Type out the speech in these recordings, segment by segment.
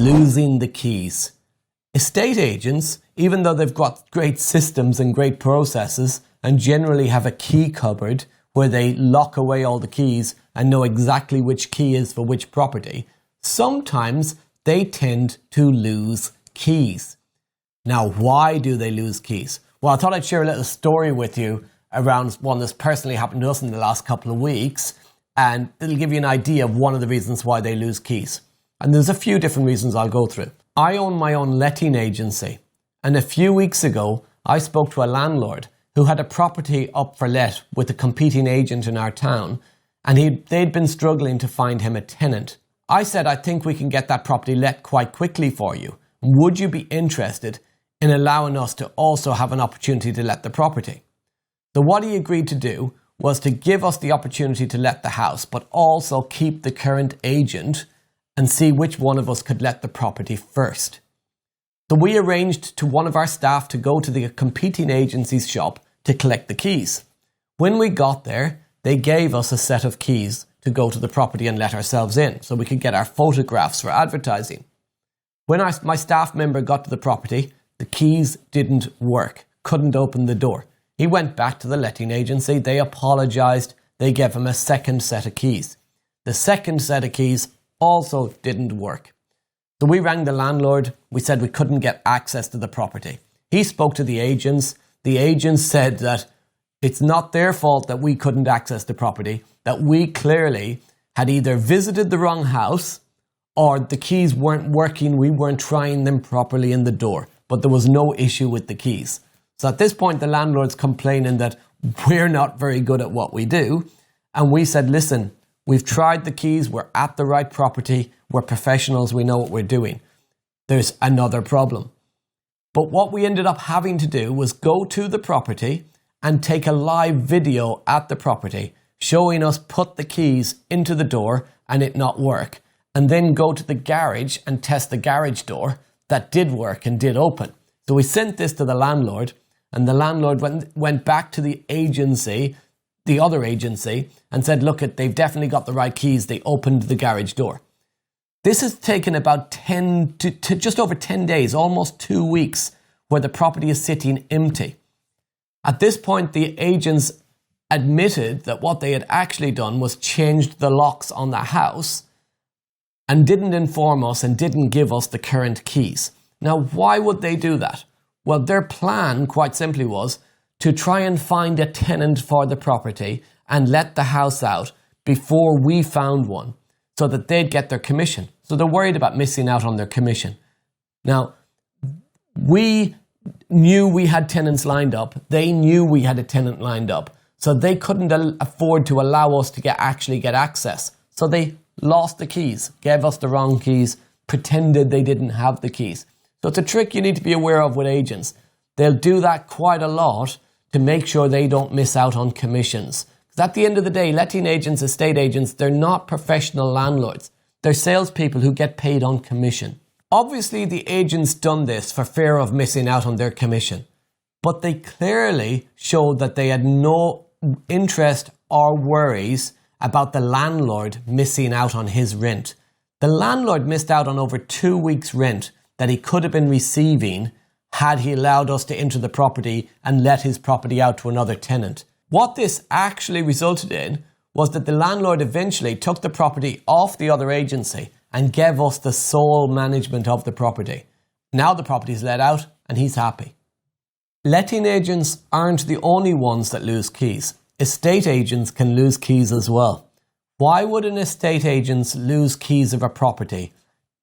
losing the keys. Estate agents, even though they've got great systems and great processes and generally have a key cupboard where they lock away all the keys and know exactly which key is for which property, sometimes they tend to lose keys. Now, why do they lose keys? Well, I thought I'd share a little story with you around one that's personally happened to us in the last couple of weeks, and it'll give you an idea of one of the reasons why they lose keys. And there's a few different reasons I'll go through. I own my own letting agency, and a few weeks ago, I spoke to a landlord who had a property up for let with a competing agent in our town, and they'd been struggling to find him a tenant. I said, I think we can get that property let quite quickly for you. Would you be interested in allowing us to also have an opportunity to let the property? So what he agreed to do was to give us the opportunity to let the house, but also keep the current agent and see which one of us could let the property first. So we arranged to one of our staff to go to the competing agency's shop to collect the keys. When we got there, they gave us a set of keys to go to the property and let ourselves in so we could get our photographs for advertising. When my staff member got to the property, the keys didn't work, couldn't open the door. He went back to the letting agency, they apologised, they gave him a second set of keys. The second set of keys also didn't work. So we rang the landlord, we said we couldn't get access to the property. He spoke to the agents said that it's not their fault that we couldn't access the property, that we clearly had either visited the wrong house or the keys weren't working, we weren't trying them properly in the door, but there was no issue with the keys. So at this point, the landlord's complaining that we're not very good at what we do. And we said, listen, we've tried the keys, we're at the right property, we're professionals, we know what we're doing. There's another problem. But what we ended up having to do was go to the property and take a live video at the property, showing us put the keys into the door and it not work, and then go to the garage and test the garage door that did work and did open. So we sent this to the landlord, and the landlord went back to the agency, the other agency, and said, look, they've definitely got the right keys. They opened the garage door. This has taken about 10 to just over 10 days, almost 2 weeks, where the property is sitting empty. At this point, the agents admitted that what they had actually done was changed the locks on the house and didn't inform us and didn't give us the current keys. Now, why would they do that? Well, their plan, quite simply, was to try and find a tenant for the property and let the house out before we found one so that they'd get their commission. So they're worried about missing out on their commission. Now, we knew we had tenants lined up. They knew we had a tenant lined up. So they couldn't afford to allow us to actually get access. So they lost the keys, gave us the wrong keys, pretended they didn't have the keys. So it's a trick you need to be aware of with agents. They'll do that quite a lot to make sure they don't miss out on commissions. Because at the end of the day, letting agents, estate agents, they're not professional landlords. They're salespeople who get paid on commission. Obviously, the agents done this for fear of missing out on their commission. But they clearly showed that they had no interest or worries about the landlord missing out on his rent. The landlord missed out on over 2 weeks' rent that he could have been receiving had he allowed us to enter the property and let his property out to another tenant. What this actually resulted in was that the landlord eventually took the property off the other agency and gave us the sole management of the property. Now the property's let out and he's happy. Letting agents aren't the only ones that lose keys. Estate agents can lose keys as well. Why would an estate agent lose keys of a property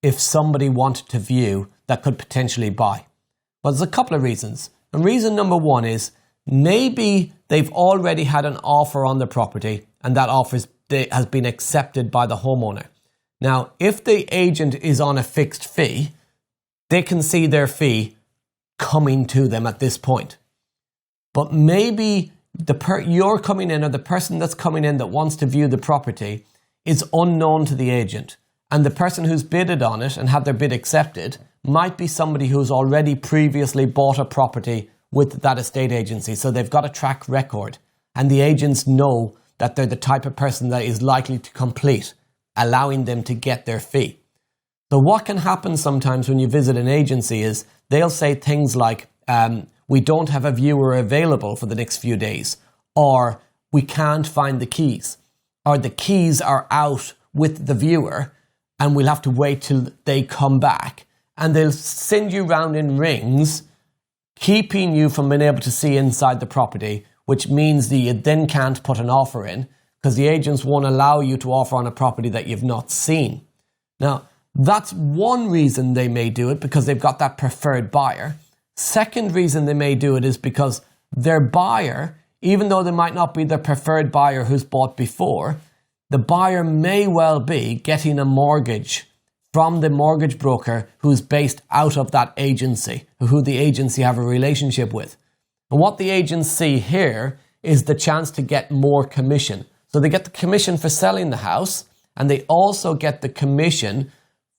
if somebody wanted to view that could potentially buy? Well, there's a couple of reasons. And reason number one is maybe they've already had an offer on the property and that offer has been accepted by the homeowner. Now, if the agent is on a fixed fee, they can see their fee coming to them at this point. But maybe you're coming in, or the person that's coming in that wants to view the property is unknown to the agent. And the person who's bidded on it and had their bid accepted might be somebody who's already previously bought a property with that estate agency. So they've got a track record. And the agents know that they're the type of person that is likely to complete, allowing them to get their fee. So what can happen sometimes when you visit an agency is they'll say things like, we don't have a viewer available for the next few days, or we can't find the keys, or the keys are out with the viewer and we'll have to wait till they come back. And they'll send you round in rings, keeping you from being able to see inside the property, which means that you then can't put an offer in because the agents won't allow you to offer on a property that you've not seen. Now, that's one reason they may do it, because they've got that preferred buyer. Second reason they may do it is because their buyer, even though they might not be their preferred buyer who's bought before, the buyer may well be getting a mortgage from the mortgage broker who's based out of that agency, who the agency have a relationship with. And what the agents see here is the chance to get more commission. So they get the commission for selling the house, and they also get the commission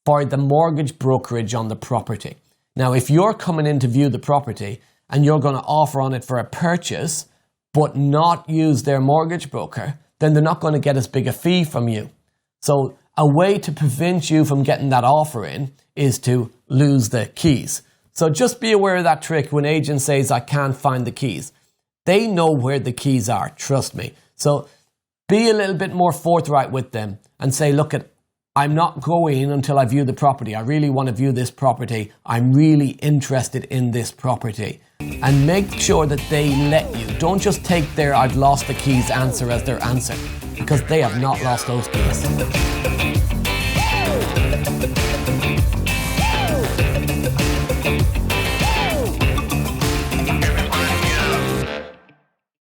for the mortgage brokerage on the property. Now, if you're coming in to view the property and you're going to offer on it for a purchase, but not use their mortgage broker, then they're not going to get as big a fee from you. So a way to prevent you from getting that offer in is to lose the keys. So just be aware of that trick when agent says, I can't find the keys. They know where the keys are, trust me. So be a little bit more forthright with them and say, look, I'm not going until I view the property. I really want to view this property. I'm really interested in this property. And make sure that they let you. Don't just take their I've lost the keys answer as their answer, because they have not lost those keys.